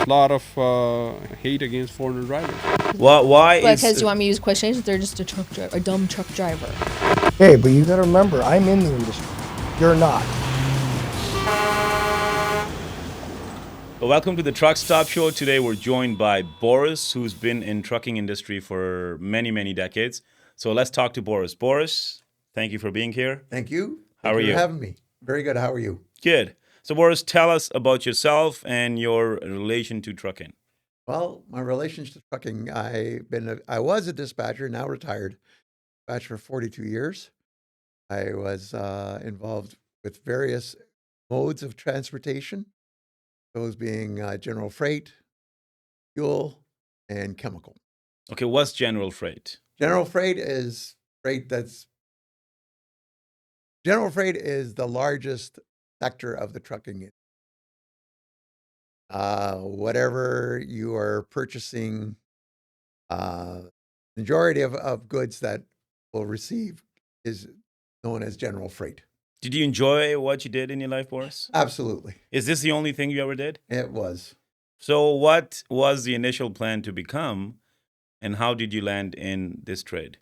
a lot of hate against foreigner drivers. Why is Because you want me to use questions? They're just a truck driver, a dumb truck driver. Hey, but you got to remember, I'm in the industry. You're not. welcome to the Truck Stop Show. Today we're joined by Borris, who's been in trucking industry for many decades. So let's talk to Borris. Borris, thank you for being here. Thank you. How Thank are you you? for having me. Very good. How are you? Good. So Borris, tell us about yourself and your relation to trucking. Well, my relationship to trucking, I was a dispatcher, now retired. Dispatcher for 42 years. I was involved with various modes of transportation, those being general freight, fuel, and chemical. Okay, what's general freight? General freight is the largest sector of the trucking industry. Whatever you are purchasing, majority of goods that will receive is known as general freight. Did you enjoy what you did in your life, Borris? Absolutely. Is this the only thing you ever did? It was. So what was the initial plan to become, and how did you land in this trade?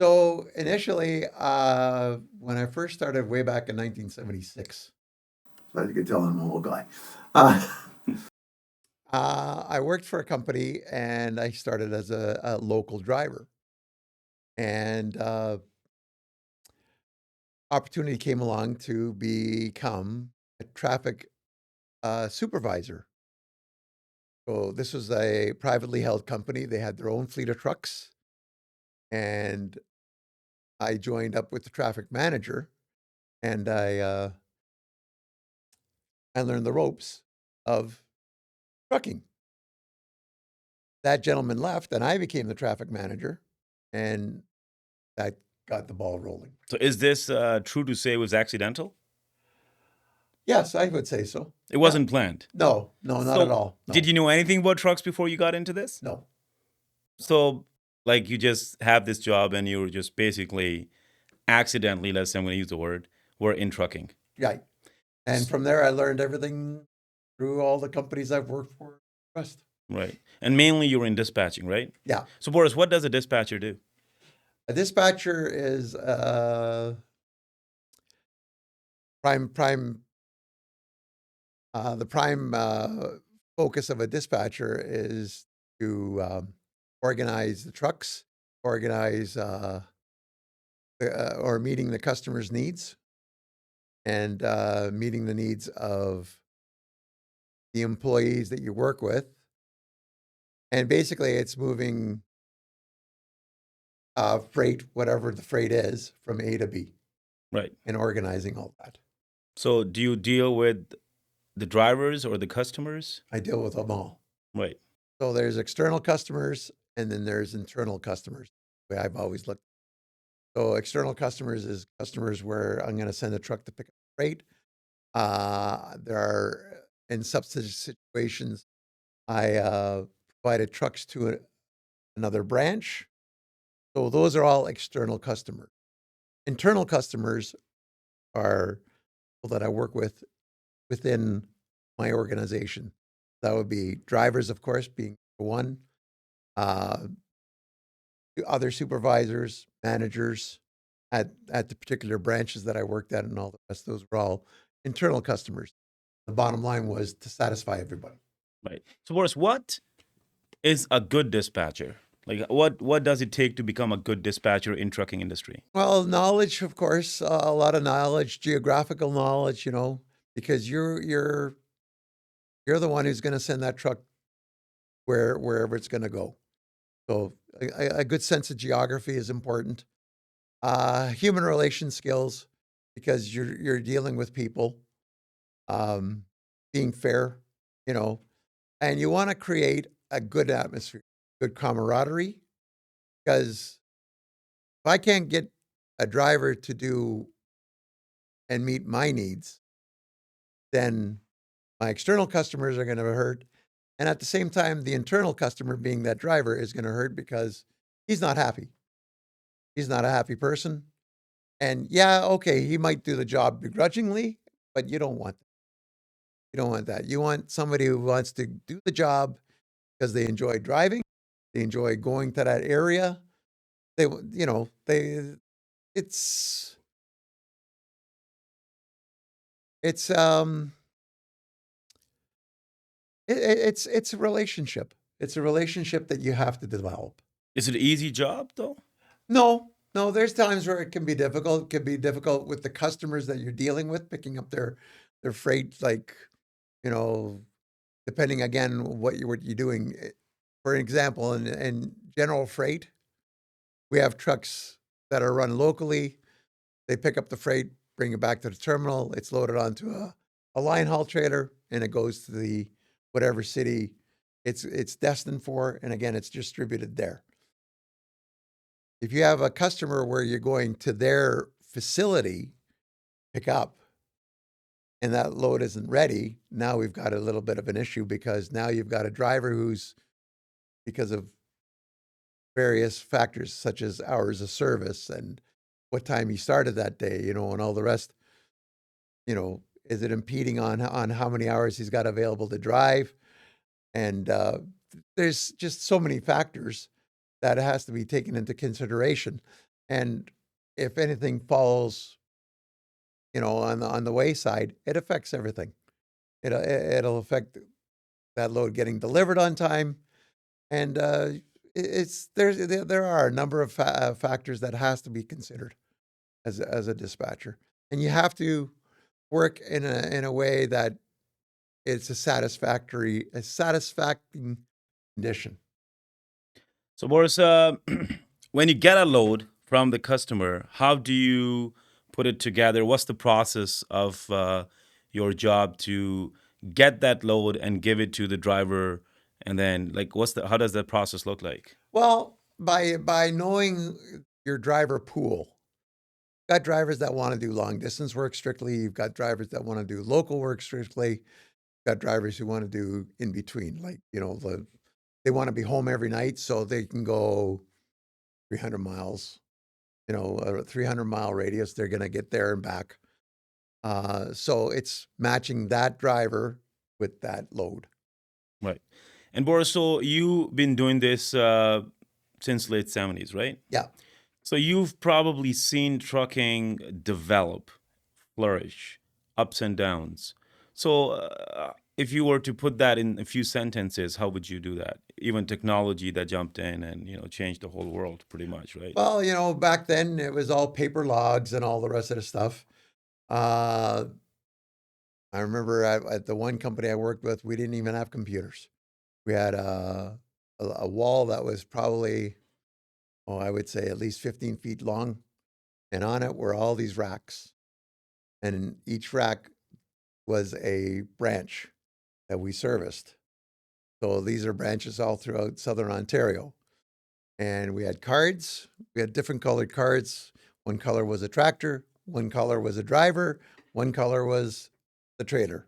So initially, when I first started way back in 1976, so as you can tell, I'm an old guy. I worked for a company and I started as a local driver. And opportunity came along to become a traffic supervisor. So this was a privately held company. They had their own fleet of trucks. And I joined up with the traffic manager and I learned the ropes of trucking. That gentleman left and I became the traffic manager and that got the ball rolling. So is this true to say it was accidental? Yes, I would say so. It wasn't planned. No, not So at all. No. Did you know anything about trucks before you got into this? No. So, like, you just have this job and you were just basically accidentally, let's say I'm going to use the word, were in trucking. Right. And from there, I learned everything through all the companies I've worked for. Rest. Right. And mainly you were in dispatching, right? Yeah. So, Boris, what does a dispatcher do? A dispatcher is prime. The prime focus of a dispatcher is to organize the trucks, organize or meeting the customer's needs, and meeting the needs of the employees that you work with. And basically, it's moving freight, whatever the freight is, from A to B, Right. and organizing all that. So, do you deal with the drivers or the customers? I deal with them all. Right. So there's external customers, and then there's internal customers. The way I've always looked. So external customers is customers where I'm going to send a truck to pick up freight. There are, in some situations, I provided trucks to another branch. So those are all external customers. Internal customers are people that I work with within my organization. That would be drivers, of course, being one, uh, other supervisors, managers at the particular branches that I worked at, and all the rest. Those were all internal customers. The bottom line was to satisfy everybody. Right. So, Boris, what is a good dispatcher? Like, what does it take to become a good dispatcher in trucking industry? Well, knowledge, of course, a lot of knowledge, geographical knowledge, because you're the one who's going to send that truck wherever it's going to go. So a good sense of geography is important. Human relation skills, because you're dealing with people, being fair, and you want to create a good atmosphere, good camaraderie, because if I can't get a driver to do and meet my needs, then my external customers are going to hurt. And at the same time, the internal customer, being that driver, is going to hurt because he's not happy. He's not a happy person. And yeah, okay, he might do the job begrudgingly, but you don't want that. You don't want that. You want somebody who wants to do the job because they enjoy driving, they enjoy going to that area. They it's it's um it's a relationship. It's a relationship that you have to develop. Is it an easy job though? No, no, there's times where it can be difficult. It can be difficult with the customers that you're dealing with, picking up their freight, like, you know, depending again what you're doing. For example, in general freight, we have trucks that are run locally. They pick up the freight, bring it back to the terminal. It's loaded onto a line haul trailer, and it goes to the whatever city it's destined for. And again, it's distributed there. If you have a customer where you're going to their facility pick up and that load isn't ready, now we've got a little bit of an issue because now you've got a driver who's, because of various factors such as hours of service and what time he started that day, and all the rest, is it impeding on how many hours he's got available to drive? And there's just so many factors that has to be taken into consideration. And if anything falls, on the wayside, it affects everything. It'll affect that load getting delivered on time, and there are a number of factors that has to be considered as a dispatcher, and you have to work in a way that it's a satisfactory condition. So, Boris, when you get a load from the customer, how do you put it together? What's the process of your job to get that load and give it to the driver? And then, like, how does that process look like? Well, by knowing your driver pool, you've got drivers that want to do long distance work strictly. You've got drivers that want to do local work strictly. You've got drivers who want to do in between, like, they want to be home every night so they can go 300 miles, a 300-mile radius. They're going to get there and back. So it's matching that driver with that load. Right. And Boris, so you've been doing this since late 70s, right? Yeah. So you've probably seen trucking develop, flourish, ups and downs. So if you were to put that in a few sentences, how would you do that? Even technology that jumped in and changed the whole world, pretty much, right? Well, back then it was all paper logs and all the rest of the stuff. I remember at the one company I worked with, we didn't even have computers. We had a wall that was probably, I would say at least 15 feet long, and on it were all these racks, and each rack was a branch that we serviced. So these are branches all throughout Southern Ontario. And we had cards. We had different colored cards. One color was a tractor, one color was a driver, one color was the trader.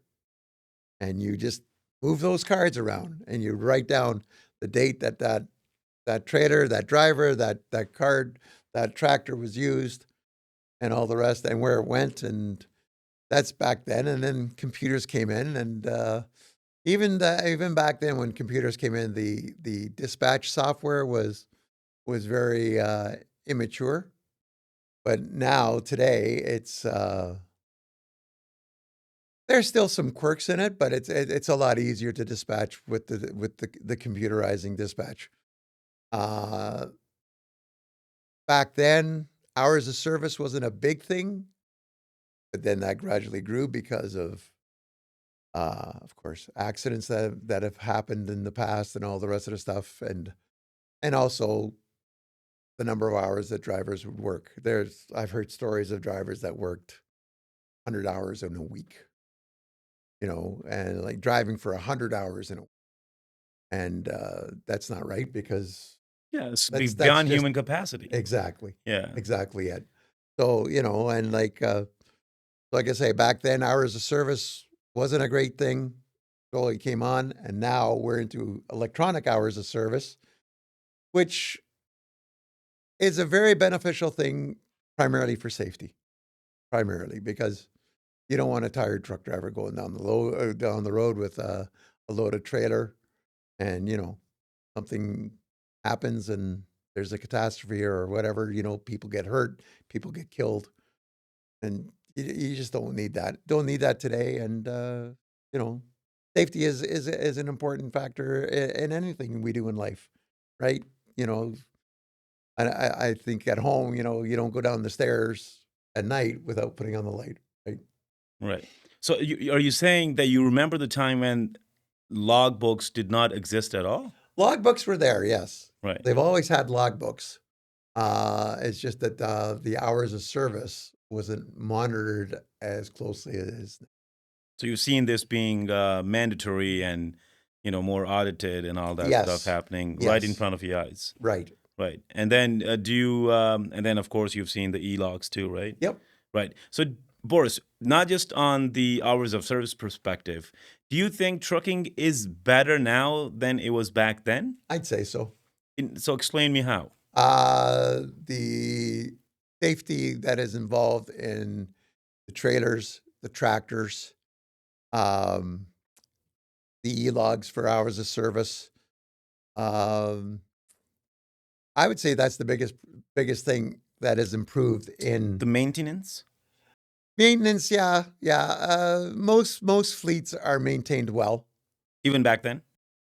And you just move those cards around and you write down the date that trader, that driver, that card, that tractor was used, and all the rest, and where it went. And that's back then. And then computers came in, and even back then when computers came in, the dispatch software was very immature. But now today it's there's still some quirks in it, but it's a lot easier to dispatch with the computerizing dispatch. Uh, Back then, hours of service wasn't a big thing, but then that gradually grew because of course, accidents that have happened in the past and all the rest of the stuff, and also the number of hours that drivers would work. I've heard stories of drivers that worked 100 hours in a week, and like driving for 100 hours in a week. And that's not right because Yeah, it's that's beyond just human capacity. exactly Yeah. it. So, and like I say, back then, hours of service wasn't a great thing until it came on, and now we're into electronic hours of service, which is a very beneficial thing, primarily for safety, primarily because You don't want a tired truck driver going down the road with a loaded trailer, and something happens and there's a catastrophe or whatever. People get hurt, people get killed, and you just don't need that. Don't need that today. And you know, safety is an important factor in anything we do in life, right? You know, I think at home, you don't go down the stairs at night without putting on the light, right? Right. So are you saying that you remember the time when logbooks did not exist at all? Logbooks were there, yes. Right. They've always had logbooks. It's just that the hours of service wasn't monitored as closely as. So you've seen this being mandatory and more audited and all that stuff Yes, happening right in yes, front of your eyes. right. Right. And then and then of course you've seen the e-logs too, right? Yep. Right. So Boris, not just on the hours of service perspective, do you think trucking is better now than it was back then? I'd say so. So explain me how. The safety that is involved in the trailers, the tractors, um, the e-logs for hours of service. Um, I would say that's the biggest thing that has improved in The maintenance? maintenance. Yeah, yeah. Most fleets are maintained well. Even back then?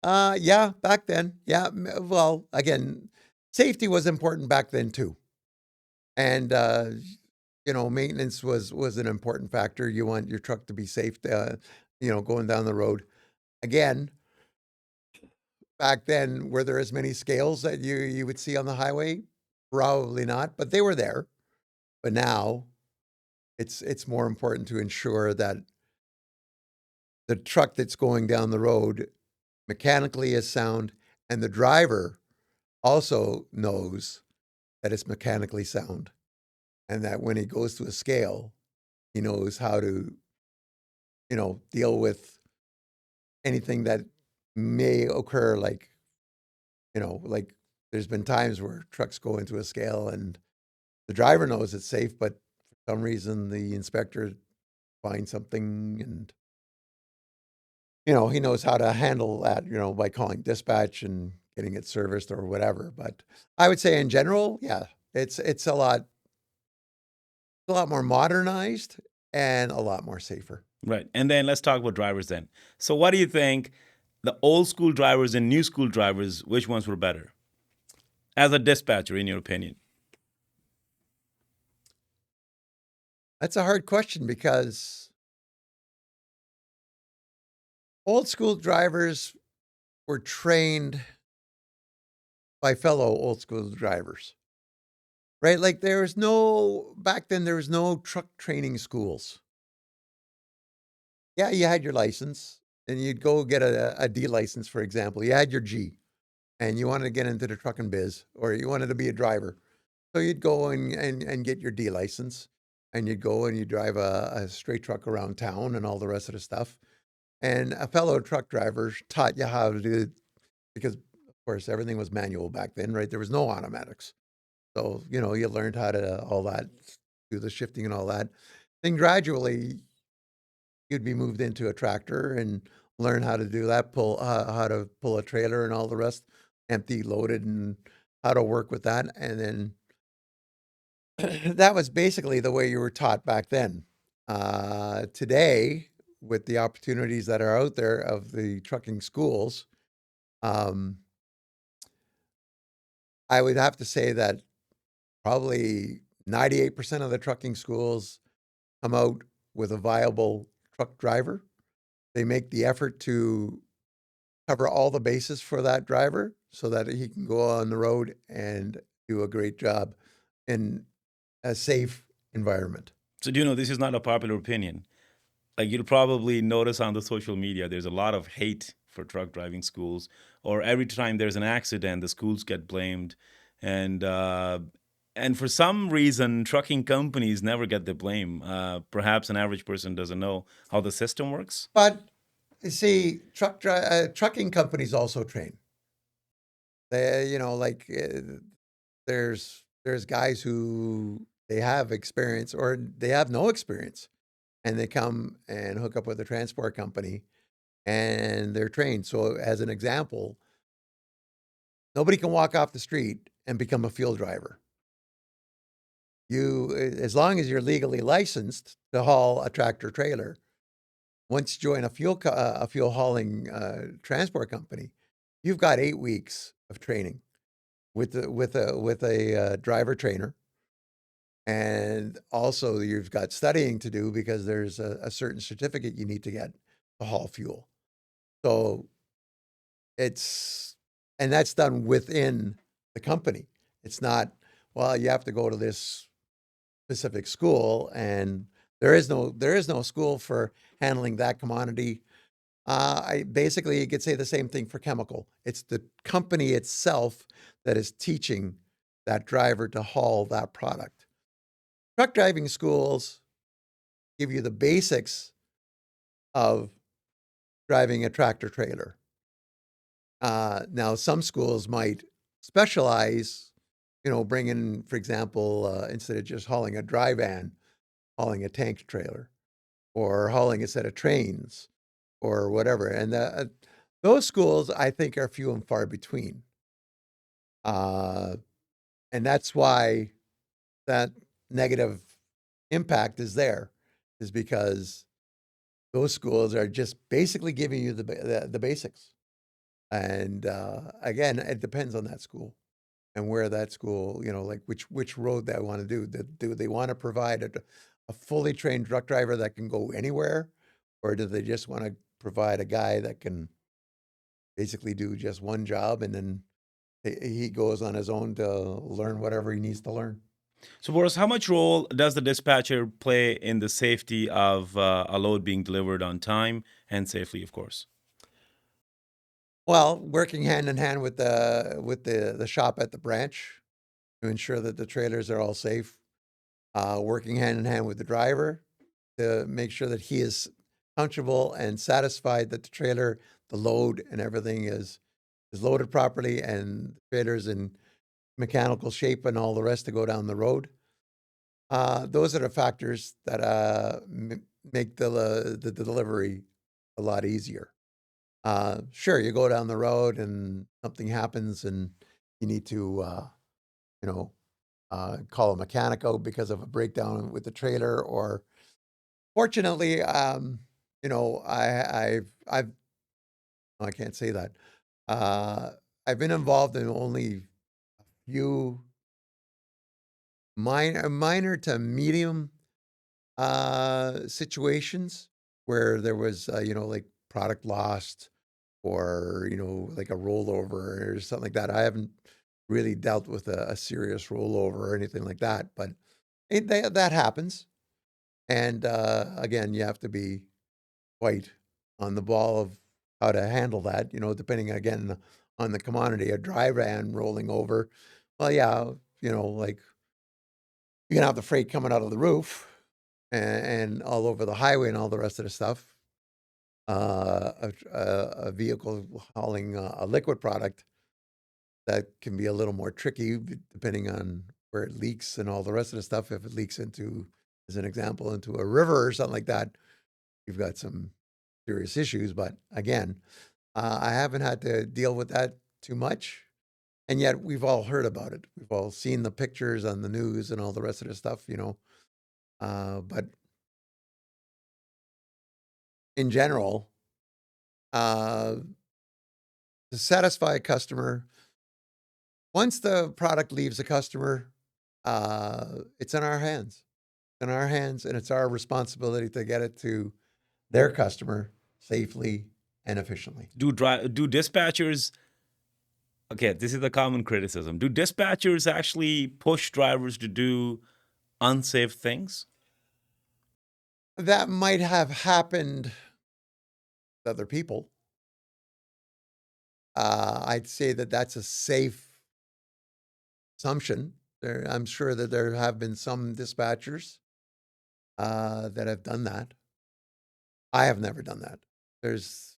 Yeah, back then. Yeah. Well, again, safety was important back then too. And maintenance was an important factor. You want your truck to be safe, going down the road. Again, back then, were there as many scales that you would see on the highway? Probably not, but they were there. But now, it's more important to ensure that the truck that's going down the road mechanically is sound, and the driver also knows that it's mechanically sound, and that when he goes to a scale, he knows how to, deal with anything that may occur. Like there's been times where trucks go into a scale and the driver knows it's safe, but for some reason the inspector finds something, and he knows how to handle that, by calling dispatch and getting it serviced or whatever. But I would say in general, yeah, it's a lot more modernized and a lot more safer. Right. And then let's talk about drivers then. So what do you think the old school drivers and new school drivers, which ones were better? As a dispatcher, in your opinion? That's a hard question because old school drivers were trained by fellow old school drivers, right? Like back then, there was no truck training schools. Yeah, you had your license and you'd go get a D license, for example. You had your G and you wanted to get into the trucking biz or you wanted to be a driver. So you'd go and get your D license, and you'd go and you drive a straight truck around town and all the rest of the stuff. And a fellow truck driver taught you how to do it because, of course, everything was manual back then, right? There was no automatics. So, you learned how to all that, do the shifting and all that. Then gradually you'd be moved into a tractor and learn how to do that, how to pull a trailer and all the rest, empty, loaded, and how to work with that. And then that was basically the way you were taught back then. Today, with the opportunities that are out there of the trucking schools, um, I would have to say that probably 98% of the trucking schools come out with a viable truck driver. They make the effort to cover all the bases for that driver so that he can go on the road and do a great job in a safe environment. So do you know this is not a popular opinion? Like you'll probably notice on the social media, there's a lot of hate for truck driving schools. Or every time there's an accident, the schools get blamed, and for some reason, trucking companies never get the blame. Perhaps an average person doesn't know how the system works. But you see, trucking companies also train. They, there's guys who they have experience or they have no experience, and they come and hook up with a transport company, and they're trained. So, as an example, nobody can walk off the street and become a field driver. As long as you're legally licensed to haul a tractor trailer, once you join a fuel hauling transport company, you've got 8 weeks of training with a driver trainer, and also you've got studying to do because there's a certain certificate you need to get to haul fuel. So it's and that's done within the company. It's not, well, you have to go to this specific school, and there is no school for handling that commodity. You could say the same thing for chemical. It's the company itself that is teaching that driver to haul that product. Truck driving schools give you the basics of driving a tractor trailer. Now, some schools might specialize, bring in, for example, instead of just hauling a dry van, hauling a tank trailer or hauling a set of trains or whatever. And those schools, I think, are few and far between. Uh, and that's why that negative impact is there, is because those schools are just basically giving you the basics. And again, it depends on that school and where that school, like which road they want to do. Do they want to provide a fully trained truck driver that can go anywhere, or do they just want to provide a guy that can basically do just one job, and then he goes on his own to learn whatever he needs to learn? So, Boris, how much role does the dispatcher play in the safety of a load being delivered on time and safely, of course? Well, working hand in hand with the shop at the branch to ensure that the trailers are all safe. Working hand in hand with the driver to make sure that he is comfortable and satisfied that the trailer, the load, and everything is loaded properly, and the trailer's in mechanical shape and all the rest to go down the road. Those are the factors that make the delivery a lot easier. Sure, you go down the road and something happens, and you need to, you know, call a mechanic out because of a breakdown with the trailer. Or fortunately, I've I can't say that. Uh, I've been involved in only a few minor to medium situations where there was, like product lost, or, like a rollover or something like that. I haven't really dealt with a serious rollover or anything like that, but that happens. And again, you have to be quite on the ball of how to handle that, depending again on the commodity. A dry van rolling over, well, yeah, like you can have the freight coming out of the roof and all over the highway and all the rest of the stuff. A vehicle hauling a liquid product, that can be a little more tricky depending on where it leaks and all the rest of the stuff. If it leaks into, as an example, into a river or something like that, you've got some serious issues. But again, I haven't had to deal with that too much. And yet we've all heard about it. We've all seen the pictures on the news and all the rest of the stuff. But in general, uh, to satisfy a customer, once the product leaves the customer, it's in our hands. In our hands, and it's our responsibility to get it to their customer safely and efficiently. Do dispatchers? Okay, this is the common criticism. Do dispatchers actually push drivers to do unsafe things? That might have happened to other people. I'd say that that's a safe assumption. I'm sure that there have been some dispatchers that have done that. I have never done that. There's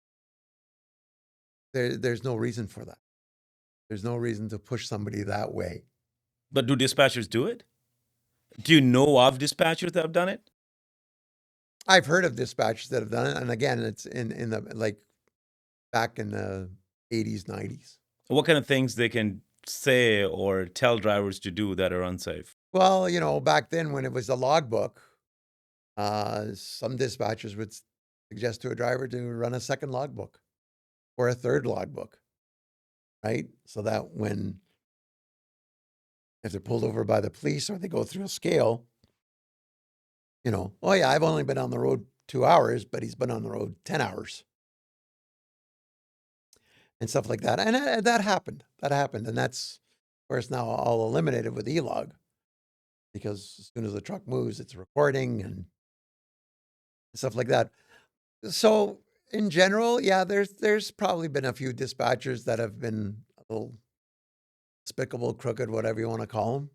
there's no reason for that. There's no reason to push somebody that way. But do dispatchers do it? Do you know of dispatchers that have done it? I've heard of dispatchers that have done it, and again, it's in the like back in the 80s, 90s. What kind of things they can say or tell drivers to do that are unsafe? Well, back then when it was a logbook, some dispatchers would suggest to a driver to run a second logbook or a third logbook, right? So that if they're pulled over by the police or they go through a scale, oh yeah, I've only been on the road 2 hours, but he's been on the road 10 hours and stuff like that. And that happened. That happened. And that's, of course, now all eliminated with E-log, because as soon as the truck moves, it's recording and stuff like that. So in general, yeah, there's probably been a few dispatchers that have been a little despicable, crooked, whatever you want to call them.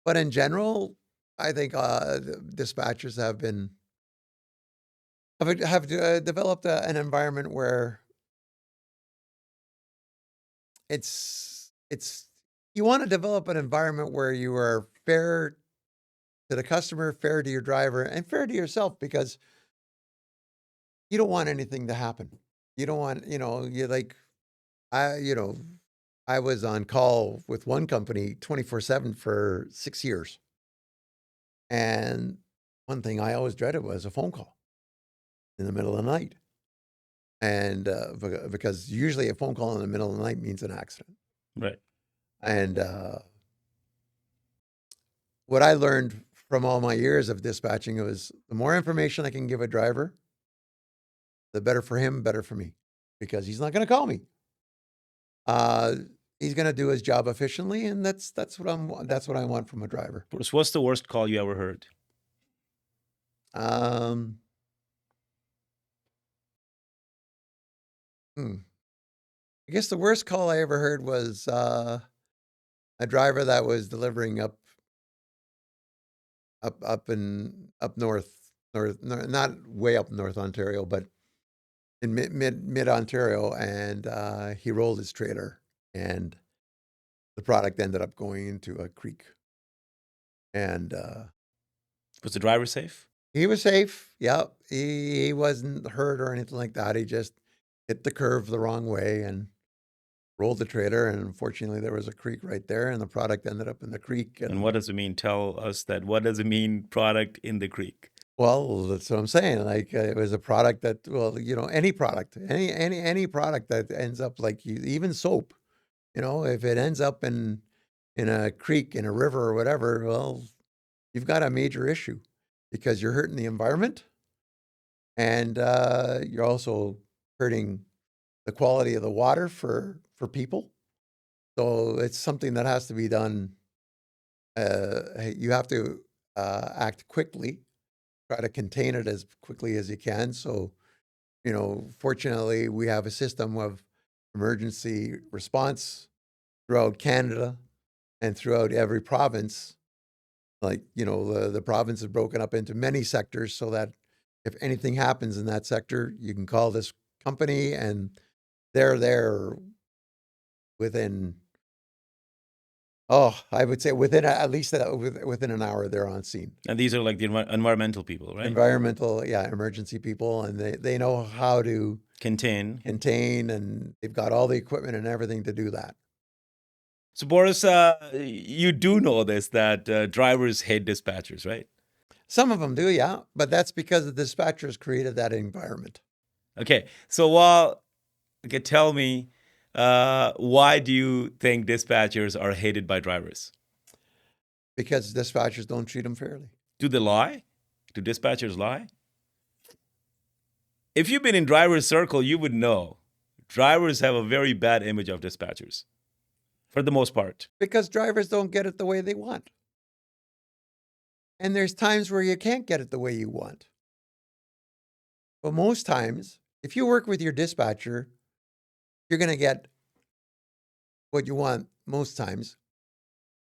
But in general, I think dispatchers have developed an environment where it's you want to develop an environment where you are fair to the customer, fair to your driver, and fair to yourself, because you don't want anything to happen. You don't want, you like, I was on call with one company 24/7 for 6 years. And one thing I always dreaded was a phone call in the middle of the night. And because usually a phone call in the middle of the night means an accident. Right. And what I learned from all my years of dispatching was the more information I can give a driver, the better for him, better for me, because he's not going to call me. He's going to do his job efficiently, and that's what I want from a driver. Bruce, what's the worst call you ever heard? I guess the worst call I ever heard was a driver that was delivering up north, not way up north Ontario, but in mid Ontario, and he rolled his trailer, and the product ended up going into a creek. And Was the driver safe? he was safe. Yeah, he wasn't hurt or anything like that. He just hit the curve the wrong way and rolled the trailer, and unfortunately there was a creek right there, and the product ended up in the creek. And what does it mean? Tell us that. What does it mean, product in the creek? Well, that's what I'm saying. Like it was a product that, well, any product, any product that ends up like even soap, if it ends up in a creek, in a river or whatever, well, you've got a major issue, because you're hurting the environment, and you're also hurting the quality of the water for people. So it's something that has to be done. You have to act quickly, try to contain it as quickly as you can. So, fortunately, we have a system of emergency response throughout Canada and throughout every province. Like, the province is broken up into many sectors, so that if anything happens in that sector, you can call this company, and they're there within, I would say within at least within an hour, they're on scene. And these are like the environmental people, right? Environmental, yeah, emergency people, and they know how to Contain. and they've got all the equipment and everything to do that. So, Boris, you do know this, that drivers hate dispatchers, right? Some of them do, yeah, but that's because the dispatchers created that environment. Okay, so tell me, why do you think dispatchers are hated by drivers? Because dispatchers don't treat them fairly. Do they lie? Do dispatchers lie? If you've been in driver's circle, you would know drivers have a very bad image of dispatchers, for the most part. Because drivers don't get it the way they want. And there's times where you can't get it the way you want. But most times, if you work with your dispatcher, you're going to get what you want most times.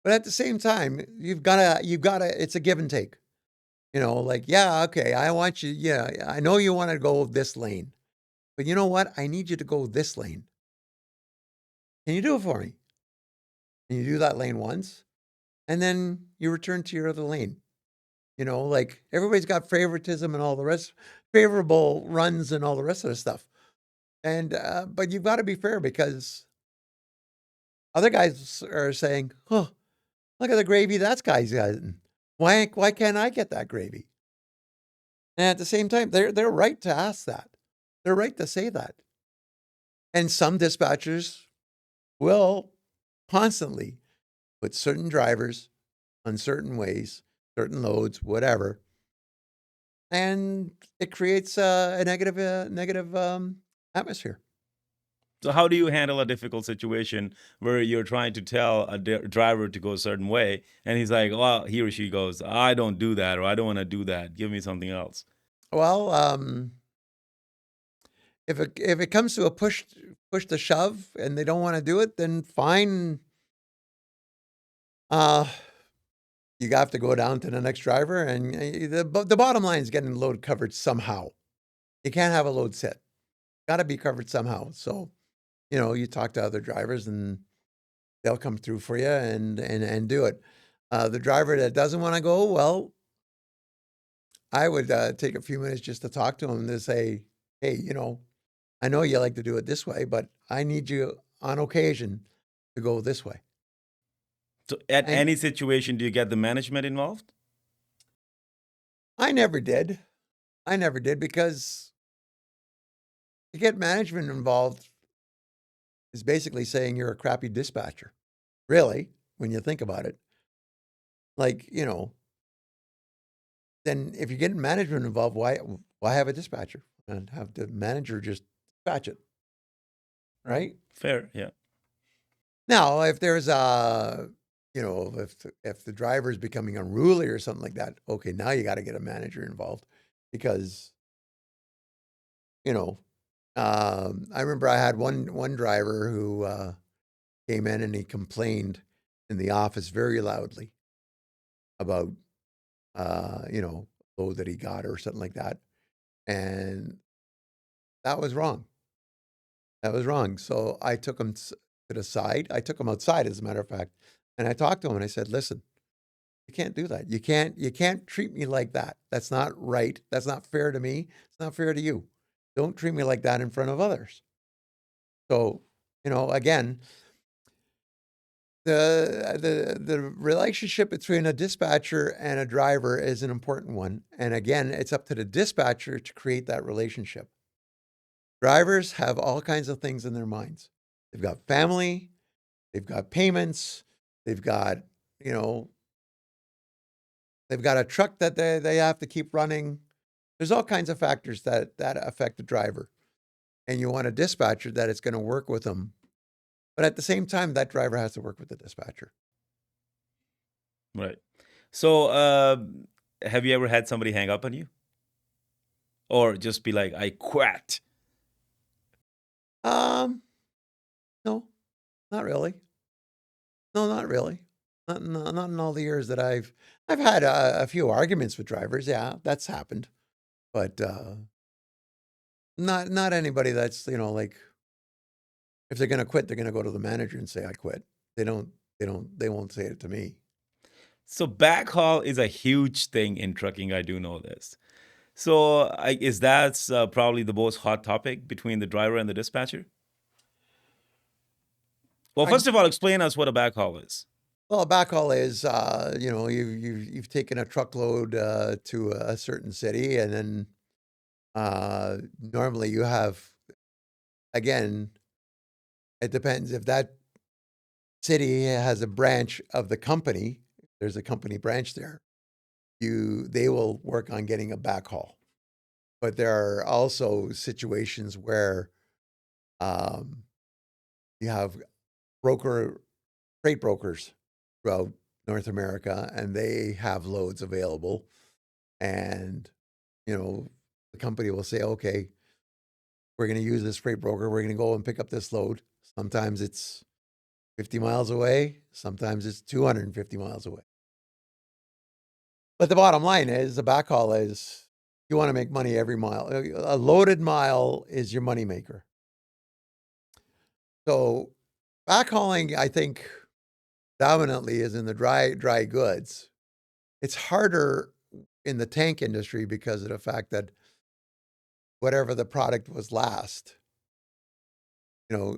But at the same time, you've got to, it's a give and take. Like, yeah, okay, I want you, yeah, I know you want to go this lane, but you know what? I need you to go this lane. Can you do it for me? And you do that lane once, and then you return to your other lane. Like everybody's got favoritism and all the rest, favorable runs and all the rest of the stuff. And but you've got to be fair because other guys are saying, "Oh, look at the gravy that guy's gotten. Why can't I get that gravy?" And at the same time, they're right to ask that. They're right to say that. And some dispatchers will constantly put certain drivers on certain ways, certain loads, whatever, and it creates a negative atmosphere. So how do you handle a difficult situation where you're trying to tell a driver to go a certain way, and he's like, well, he or she goes, I don't do that, or I don't want to do that. Give me something else. Well, if it comes to a push to shove and they don't want to do it, then fine. Uh, you have to go down to the next driver, and the bottom line is getting the load covered somehow. You can't have a load sit; got to be covered somehow. So, you talk to other drivers, and they'll come through for you and do it. The driver that doesn't want to go, well, I would take a few minutes just to talk to him to say, hey, I know you like to do it this way, but I need you on occasion to go this way. So at And any situation, do you get the management involved? I never did. I never did because to get management involved is basically saying you're a crappy dispatcher. Really, when you think about it. Like, then if you're getting management involved, why have a dispatcher and have the manager just dispatch it, right? Fair, yeah. Now, if there's if the driver is becoming unruly or something like that, okay, now you got to get a manager involved because I remember I had one driver who came in and he complained in the office very loudly about load that he got or something like that, and that was wrong. That was wrong. So I took him to the side. I took him outside, as a matter of fact, and I talked to him and I said, "Listen, you can't do that. You can't treat me like that. That's not right. That's not fair to me. It's not fair to you. Don't treat me like that in front of others." So, again, the relationship between a dispatcher and a driver is an important one. And again, it's up to the dispatcher to create that relationship. Drivers have all kinds of things in their minds. They've got family, they've got payments, they've got, you know, they've got a truck that they have to keep running. There's all kinds of factors that affect the driver. And you want a dispatcher that is going to work with them. But at the same time, that driver has to work with the dispatcher. Right. So, have you ever had somebody hang up on you? Or just be like, I quit? Um, no, not really. No, not really. Not in all the years that I've had a few arguments with drivers. Yeah, that's happened, but not anybody that's like if they're gonna quit, they're gonna go to the manager and say I quit. They won't say it to me. So, backhaul is a huge thing in trucking. I do know this. So, is that probably the most hot topic between the driver and the dispatcher? Well, I first of all, explain us what a backhaul is. Well, a backhaul is you've taken a truckload to a certain city, and then normally you have again. It depends if that city has a branch of the company. There's a company branch there. They will work on getting a backhaul, but there are also situations where um, you have freight brokers throughout North America, and they have loads available. And, the company will say, okay, we're going to use this freight broker. We're going to go and pick up this load. Sometimes it's 50 miles away. Sometimes it's 250 miles away. But the bottom line is the backhaul is you want to make money every mile. A loaded mile is your moneymaker. So backhauling, I think, dominantly is in the dry goods. It's harder in the tank industry because of the fact that whatever the product was last, you know,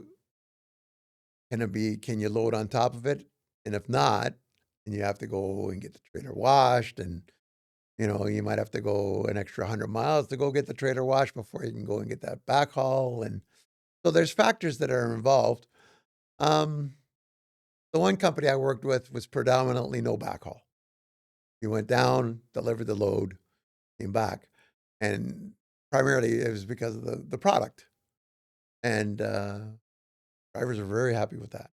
can you load on top of it? And if not, then you have to go and get the trailer washed, and you might have to go an extra 100 miles to go get the trailer washed before you can go and get that backhaul. And so there's factors that are involved. Um, the one company I worked with was predominantly no backhaul. You went down, delivered the load, came back, and primarily it was because of the product. And drivers are very happy with that.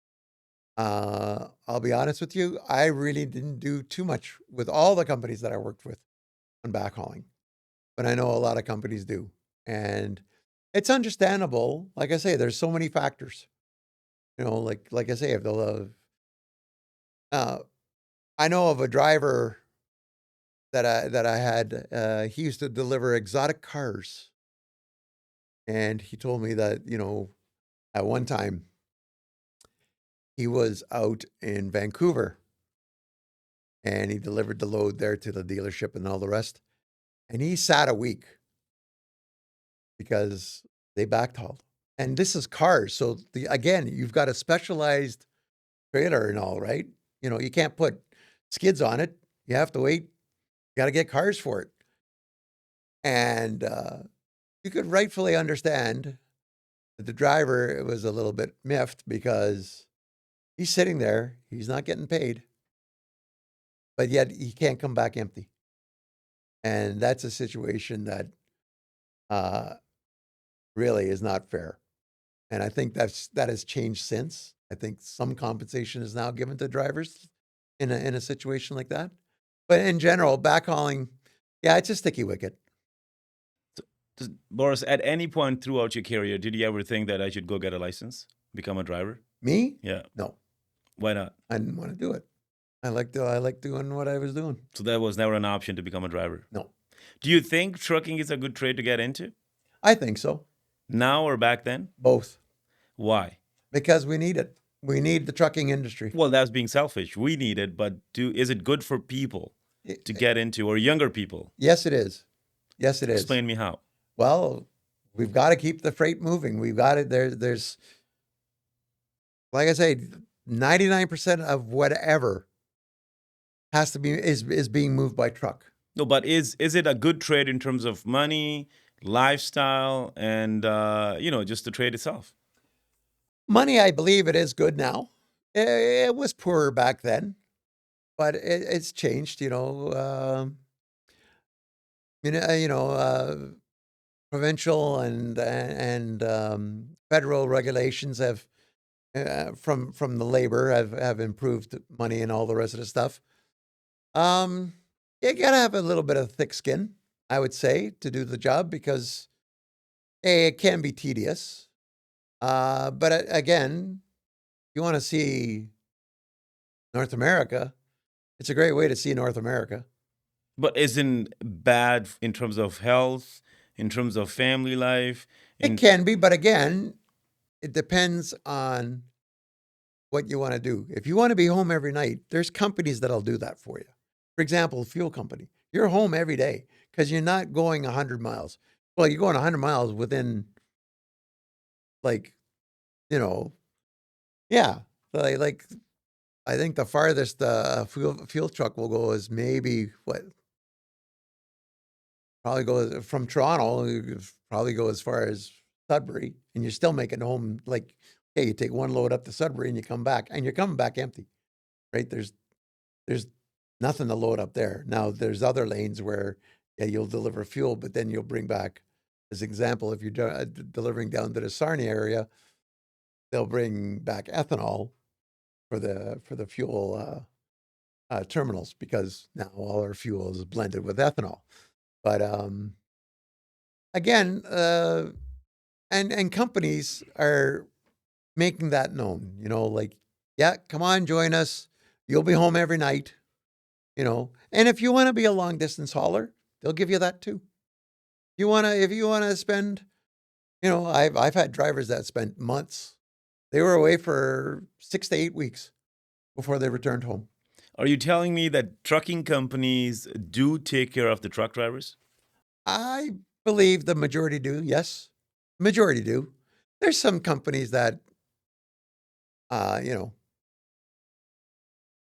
I'll be honest with you, I really didn't do too much with all the companies that I worked with on backhauling, but I know a lot of companies do. And it's understandable. Like I say, there's so many factors. Like I say, if I know of a driver that I had. He used to deliver exotic cars, and he told me that at one time he was out in Vancouver, and he delivered the load there to the dealership and all the rest, and he sat a week because they backhauled. And this is cars, so again, you've got a specialized trailer and all, right? You can't put skids on it. You have to wait. You got to get cars for it. And you could rightfully understand that the driver was a little bit miffed because he's sitting there, he's not getting paid, but yet he can't come back empty. And that's a situation that really is not fair. And I think that has changed since. I think some compensation is now given to drivers in a situation like that. But in general, backhauling, yeah, it's a sticky wicket. Boris, at any point throughout your career, did you ever think that I should go get a license, become a driver? Me? Yeah. No, Why not? I didn't want to do it. I like doing what I was doing. So that was never an option to become a driver. No, Do you think trucking is a good trade to get into I think so. now or back then? Both, Why? because we need it. We need the trucking industry. Well, that's being selfish. We need it, but is it good for people to get into, or younger people? Yes, it is. Yes, it is. Explain me how. Well, we've got to keep the freight moving. We've got it. There's, like I say, 99% of whatever has to be is being moved by truck. No, but is it a good trade in terms of money, lifestyle, and just the trade itself? Money, I believe it is good now. It was poorer back then, but it's changed. Provincial and federal regulations have from the labor have improved money and all the rest of the stuff. You gotta have a little bit of thick skin, I would say, to do the job because it can be tedious. But again, you want to see North America, it's a great way to see North America. But isn't bad in terms of health, in terms of family life? It can be, but again, it depends on what you want to do. If you want to be home every night, there's companies that'll do that for you. For example, fuel company. You're home every day because you're not going 100 miles. Well, you're going 100 miles within, like, yeah. Like I think the farthest fuel truck will go is maybe probably go from Toronto, probably go as far as Sudbury, and you're still making home. Like, hey, you take one load up to Sudbury and you come back, and you're coming back empty, right? There's nothing to load up there. Now, there's other lanes where you'll deliver fuel, but then you'll bring back, as an example, if you're delivering down to the Sarnia area, they'll bring back ethanol for the fuel terminals because now all our fuel is blended with ethanol. But again, and companies are making that known. Like, yeah, come on, join us. You'll be home every night. And if you want to be a long distance hauler, they'll give you that too. If you wanna spend, I've had drivers that spent months. They were away for 6 to 8 weeks before they returned home. Are you telling me that trucking companies do take care of the truck drivers? I believe the majority do. Yes, majority do. There's some companies that, you know,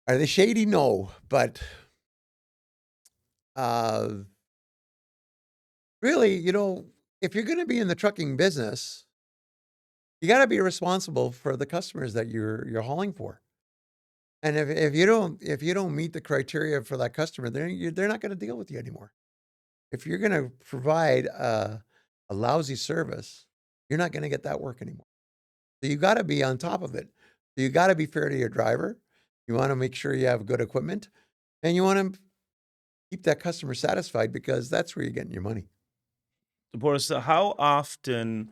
are they shady? No, but uh, really, if you're going to be in the trucking business, you got to be responsible for the customers that you're hauling for. And if you don't meet the criteria for that customer, they're not going to deal with you anymore. If you're going to provide a lousy service, you're not going to get that work anymore. So you got to be on top of it. So you got to be fair to your driver. You want to make sure you have good equipment, and you want to keep that customer satisfied because that's where you're getting your money. Boris, how often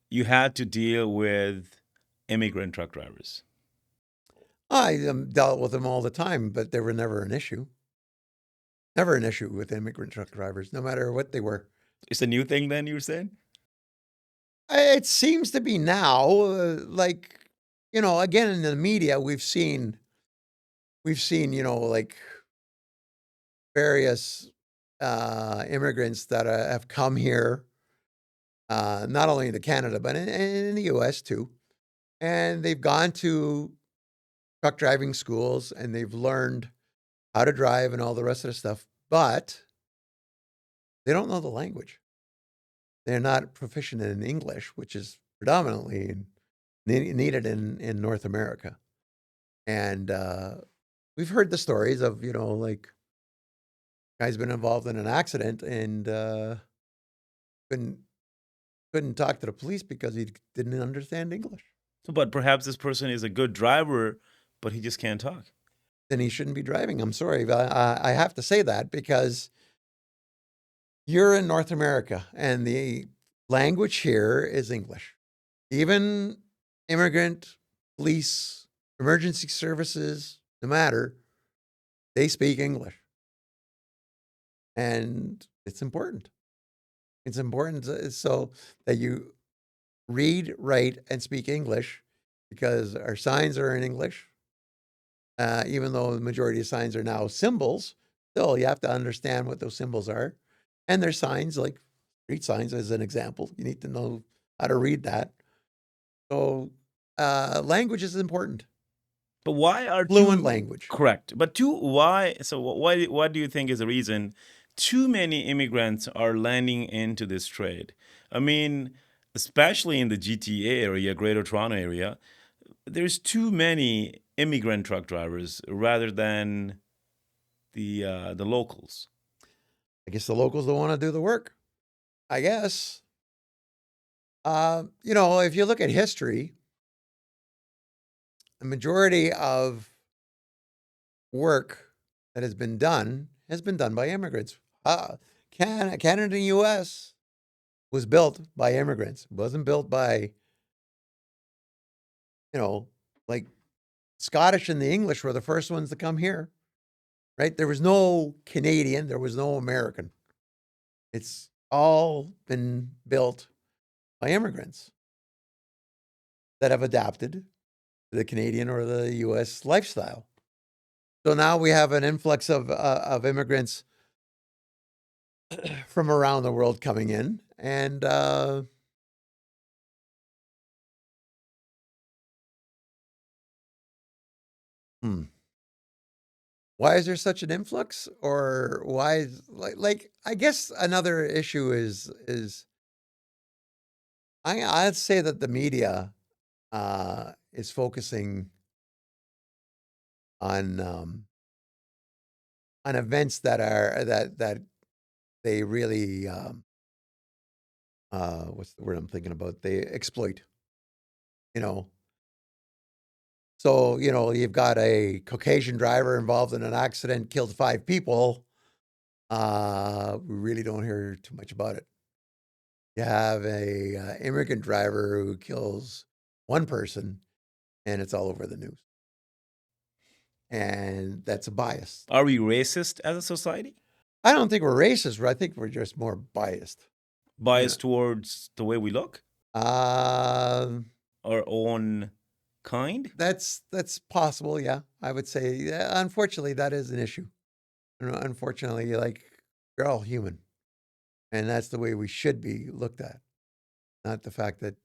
you had to deal with immigrant truck drivers? I dealt with them all the time, but they were never an issue. Never an issue with immigrant truck drivers, no matter what they were. It's a new thing then, you were saying? It seems to be now, again in the media, we've seen, like various immigrants that have come here, not only to Canada but in the U.S. too, and they've gone to truck driving schools and they've learned how to drive and all the rest of the stuff, but they don't know the language. They're not proficient in English, which is predominantly needed in North America. And we've heard the stories of, like guy's been involved in an accident and couldn't couldn't talk to the police because he didn't understand English. So, but perhaps this person is a good driver, but he just can't talk. Then he shouldn't be driving. I'm sorry, but I have to say that because you're in North America and the language here is English. Even immigrant, police, emergency services, no matter, they speak English. And it's important. It's important so that you read, write, and speak English because our signs are in English. Even though the majority of signs are now symbols, still you have to understand what those symbols are. And there's signs like street signs as an example. You need to know how to read that. So language is important. But why are Fluent language. Correct. But why? So what do you think is the reason too many immigrants are landing into this trade? I mean, especially in the GTA area, Greater Toronto area, there's too many immigrant truck drivers rather than the locals. I guess the locals don't want to do the work. I guess. If you look at history, the majority of work that has been done by immigrants. Canada and the U.S. was built by immigrants. It wasn't built by, like Scottish and the English were the first ones to come here, right? There was no Canadian. There was no American. It's all been built by immigrants that have adapted to the Canadian or the U.S. lifestyle. So now we have an influx of immigrants from around the world coming in, and why is there such an influx, or why is like I guess another issue is I'd say that the media is focusing on events that are that they really what's the word I'm thinking about? They exploit, you know. So, you've got a Caucasian driver involved in an accident, killed 5 people. We really don't hear too much about it. You have a immigrant driver who kills 1 person, and it's all over the news. And that's a bias. Are we racist as a society? I don't think we're racist. I think we're just more biased. Biased towards the way we look? Um, Our own kind? That's possible. Yeah, I would say. Yeah, unfortunately, that is an issue. Unfortunately, like we're all human, and that's the way we should be looked at. Not the fact that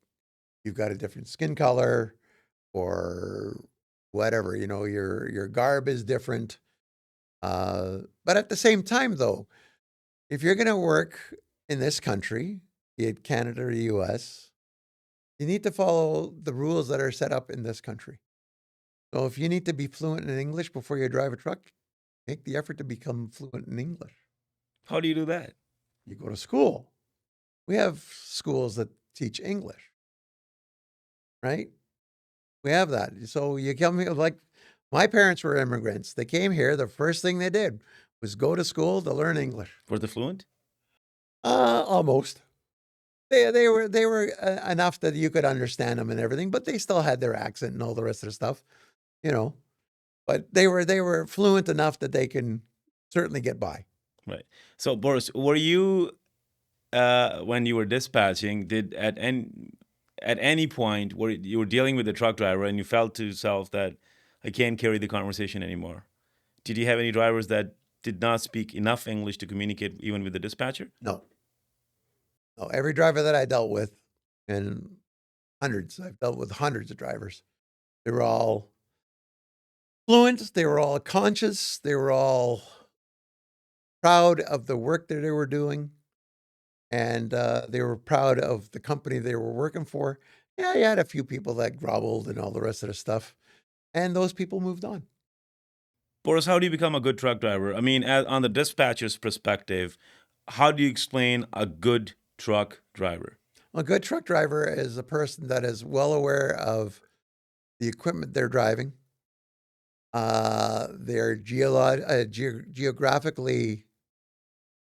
you've got a different skin color or whatever. Your garb is different. But at the same time, though, if you're going to work in this country, be it Canada or the U.S., you need to follow the rules that are set up in this country. So if you need to be fluent in English before you drive a truck, make the effort to become fluent in English. How do you do that? You go to school. We have schools that teach English, right? We have that. So you come here, like my parents were immigrants. They came here. The first thing they did was go to school to learn English. Were they fluent? Almost. They were enough that you could understand them and everything, but they still had their accent and all the rest of the stuff, you know. But they were fluent enough that they can certainly get by. Right. So, Boris, were you when you were dispatching? Did at any point where you were dealing with the truck driver and you felt to yourself that I can't carry the conversation anymore? Did you have any drivers that did not speak enough English to communicate even with the dispatcher? No. Every driver that I dealt with, and I've dealt with hundreds of drivers. They were all fluent. They were all conscious. They were all proud of the work that they were doing. And they were proud of the company they were working for. Yeah, you had a few people that groveled and all the rest of the stuff. And those people moved on. Boris, how do you become a good truck driver? I mean, on the dispatcher's perspective, how do you explain a good truck driver? A good truck driver is a person that is well aware of the equipment they're driving. They're geographically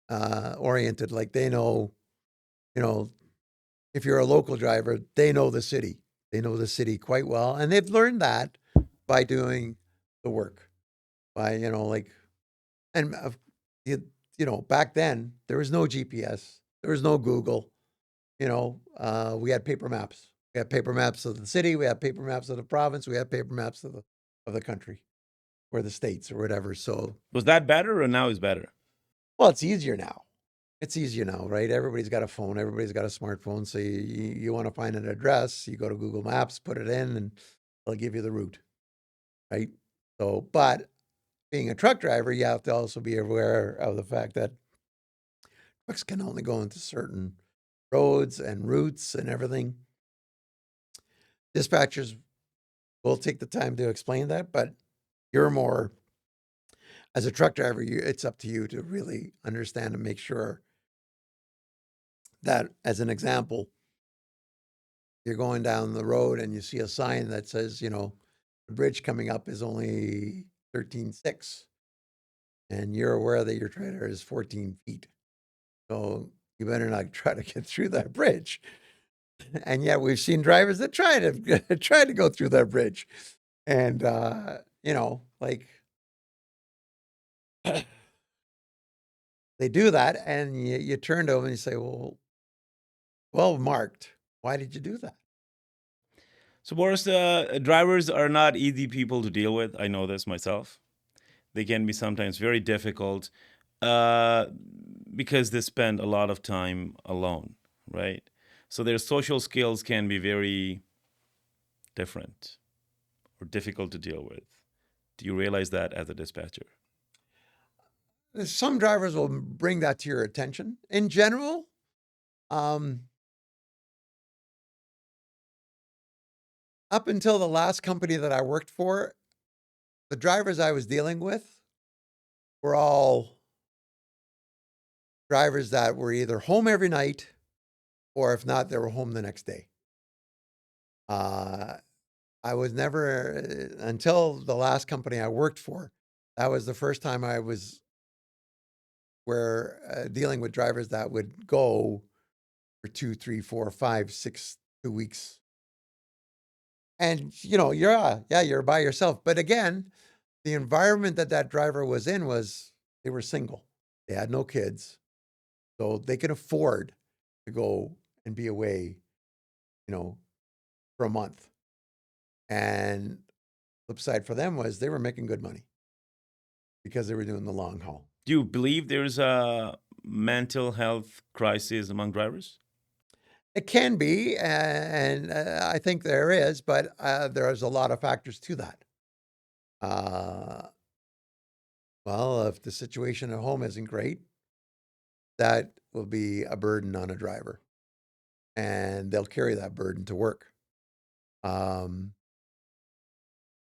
oriented. Like they know, if you're a local driver, they know the city. They know the city quite well. And they've learned that by doing the work. By, and, back then, there was no GPS. There was no Google. We had paper maps. We had paper maps of the city. We had paper maps of the province. We had paper maps of the country or the states or whatever. So, Was that better or now is better? well, it's easier now. It's easier now, right? Everybody's got a phone. Everybody's got a smartphone. So you want to find an address, you go to Google Maps, put it in, and they'll give you the route, right? So, but being a truck driver, you have to also be aware of the fact that trucks can only go into certain roads and routes and everything. Dispatchers will take the time to explain that, but you're more, as a truck driver, it's up to you to really understand and make sure that, as an example, you're going down the road and you see a sign that says, the bridge coming up is only 13.6, and you're aware that your trailer is 14 feet. So you better not try to get through that bridge. And yet we've seen drivers that try to go through that bridge. And, they do that, and you turn to them and you say, well marked. Why did you do that? So, Boris, drivers are not easy people to deal with. I know this myself. They can be sometimes very difficult because they spend a lot of time alone, right? So their social skills can be very different or difficult to deal with. Do you realize that as a dispatcher? Some drivers will bring that to your attention. In general, up until the last company that I worked for, the drivers I was dealing with were all drivers that were either home every night, or if not, they were home the next day. I was never, until the last company I worked for, that was the first time I was dealing with drivers that would go for 2, 3, 4, 5, 6, 2 weeks. And, you're by yourself. But again, the environment that driver was in was, they were single. They had no kids. So they could afford to go and be away, for a month. And flip side for them was they were making good money because they were doing the long haul. Do you believe there's a mental health crisis among drivers? It can be, and I think there is, but there's a lot of factors to that. Uh, well, if the situation at home isn't great, that will be a burden on a driver, and they'll carry that burden to work. Um,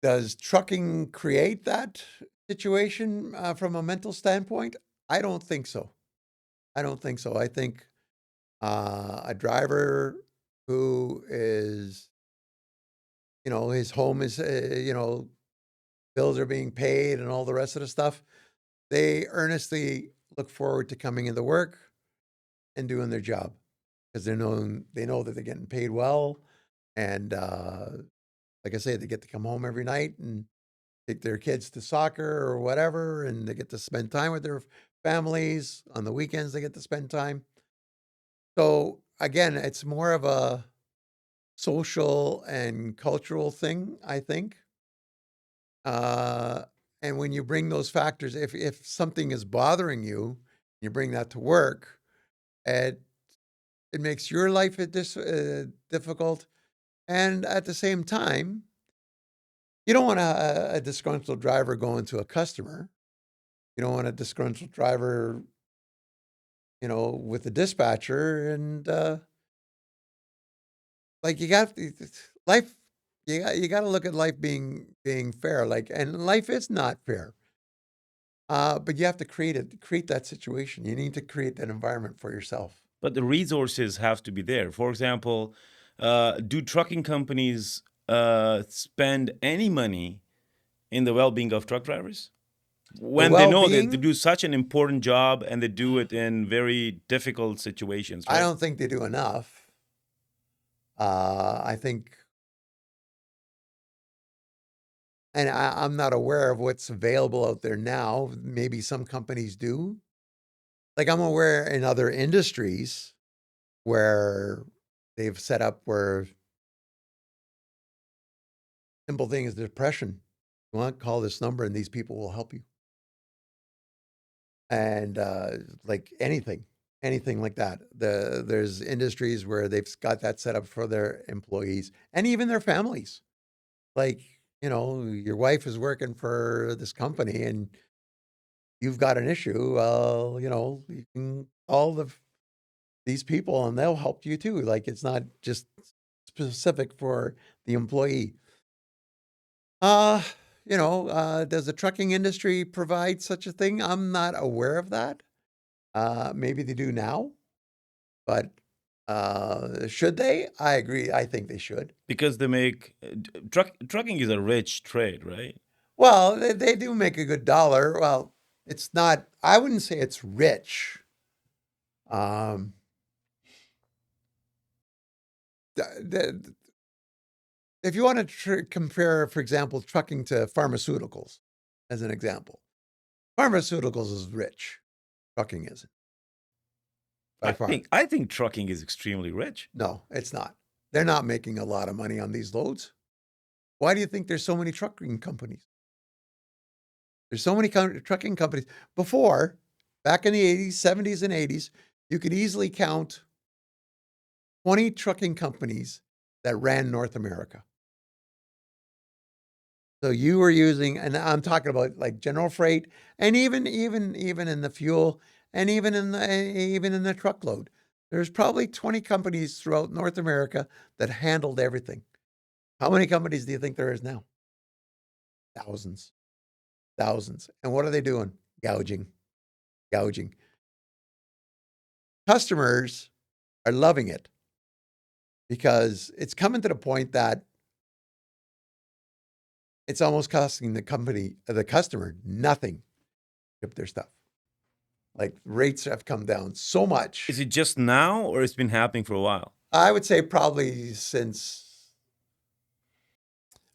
does trucking create that situation from a mental standpoint? I don't think so. I don't think so. I think a driver who is, his home is, bills are being paid and all the rest of the stuff, they earnestly look forward to coming into work and doing their job because they know that they're getting paid well, and like I say, they get to come home every night and take their kids to soccer or whatever, and they get to spend time with their families on the weekends. They get to spend time. So again, it's more of a social and cultural thing, I think. Uh, and when you bring those factors, if something is bothering you, you bring that to work, it it makes your life difficult. And at the same time, you don't want a disgruntled driver going to a customer. You don't want a disgruntled driver, with the dispatcher. And like life, you got to look at life being fair. Like, and life is not fair. But you have to create that situation. You need to create that environment for yourself. But the resources have to be there. For example, do trucking companies spend any money in the well-being of truck drivers The when they know that they well-being, do such an important job and they do it in very difficult situations, I right? don't think they do enough. I think, and I'm not aware of what's available out there now. Maybe some companies do. Like I'm aware in other industries where they've set up where simple thing is depression. You want call this number and these people will help you. And like anything like that. There's industries where they've got that set up for their employees and even their families. Like, your wife is working for this company and you've got an issue. Well, you can call these people and they'll help you too. Like it's not just specific for the employee. Uh, does the trucking industry provide such a thing? I'm not aware of that. Maybe they do now, but should they? I agree. I think they should. Because they make trucking is a rich trade, right? Well, they do make a good dollar. Well, it's not, I wouldn't say it's rich. Um, the, if you want to compare, for example, trucking to pharmaceuticals, as an example, pharmaceuticals is rich. Trucking isn't by far. I think trucking is extremely rich. No, it's not. They're not making a lot of money on these loads. Why do you think there's so many trucking companies? There's so many trucking companies. Before, back in the 80s, 70s, and 80s, you could easily count 20 trucking companies that ran North America. So you were using, and I'm talking about like general freight, and even in the fuel, and even in the truckload. There's probably 20 companies throughout North America that handled everything. How many companies do you think there is now? Thousands, thousands. And what are they doing? Gouging. Customers are loving it because it's coming to the point that it's almost costing the customer nothing to ship their stuff. Like rates have come down so much. Is it just now or it's been happening for a while? I would say probably since,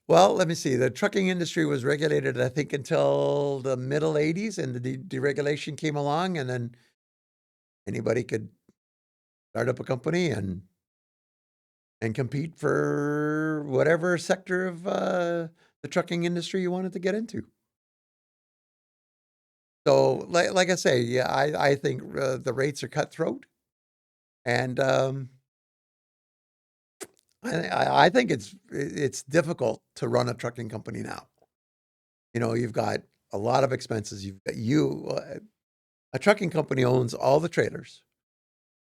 well, let me see. The trucking industry was regulated, I think, until the middle 80s, and the deregulation came along, and then anybody could start up a company and and compete for whatever sector of the trucking industry you wanted to get into. So, like I say, yeah, I think the rates are cutthroat, and I think it's difficult to run a trucking company now. You know, you've got a lot of expenses. You've got a trucking company owns all the trailers.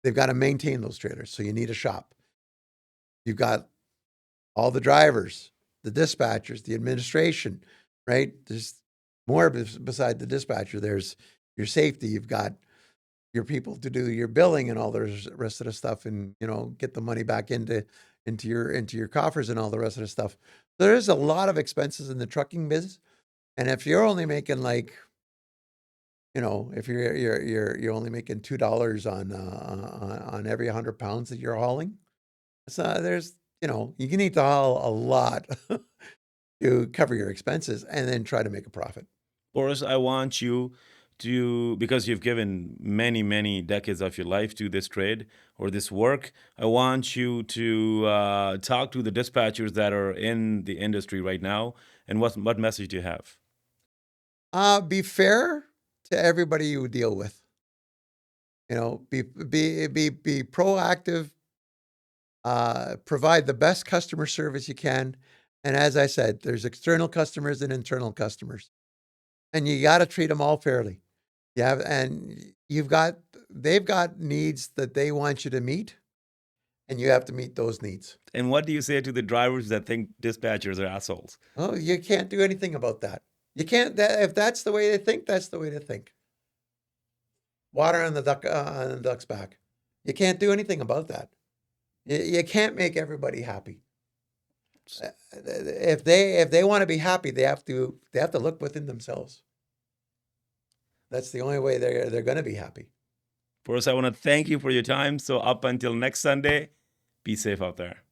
They've got to maintain those trailers, so you need a shop. You've got all the drivers, the dispatchers, the administration, right? There's more beside the dispatcher. There's your safety. You've got your people to do your billing and all the rest of the stuff, and get the money back into your coffers and all the rest of the stuff. There's a lot of expenses in the trucking business, and if you're only making if you're only making $2 on every 100 pounds that you're hauling, it's not, you can need to haul a lot to cover your expenses and then try to make a profit. Boris, I want you to, because you've given many, many decades of your life to this trade or this work, I want you to talk to the dispatchers that are in the industry right now. And what message do you have? Be fair to everybody you deal with. Be proactive. Provide the best customer service you can. And as I said, there's external customers and internal customers, and you got to treat them all fairly. And they've got needs that they want you to meet, and you have to meet those needs. And what do you say to the drivers that think dispatchers are assholes? Oh, you can't do anything about that. You can't. If that's the way they think, that's the way they think. Water on the duck's back. You can't do anything about that. You can't make everybody happy. If they want to be happy, they have to look within themselves. That's the only way they're going to be happy. Boris, I want to thank you for your time. So up until next Sunday, be safe out there.